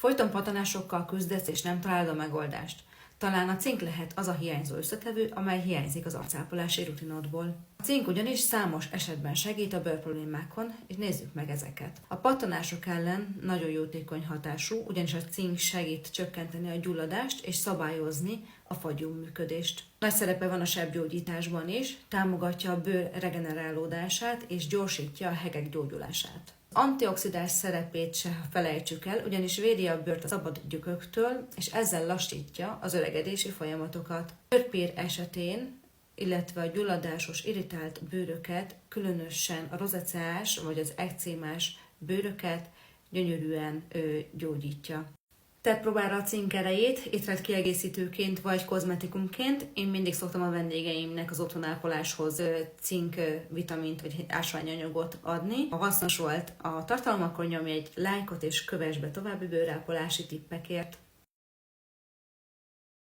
Folyton patanásokkal küzdesz és nem találod a megoldást. Talán a cink lehet az a hiányzó összetevő, amely hiányzik az arcápolási rutinodból. A cink ugyanis számos esetben segít a bőrproblémákon, és nézzük meg ezeket. A pattanások ellen nagyon jótékony hatású, ugyanis a cink segít csökkenteni a gyulladást és szabályozni a fagyú működést. Nagy szerepe van a sebgyógyításban is, támogatja a bőr regenerálódását és gyorsítja a hegek gyógyulását. Antioxidáns szerepét se felejtsük el, ugyanis védi a bőrt a szabad gyököktől, és ezzel lassítja az öregedési folyamatokat. Bőrpér esetén, illetve a gyulladásos, irritált bőröket, különösen a rozeceás vagy az ekcémás bőröket gyönyörűen gyógyítja. Tedd próbára a cink erejét, étrendkiegészítőként vagy kozmetikumként. Én mindig szoktam a vendégeimnek az otthonápoláshoz cink vitamint vagy ásványanyagot adni. Ha hasznos volt a tartalom, akkor nyomj egy lájkot és kövess be további bőrápolási tippekért.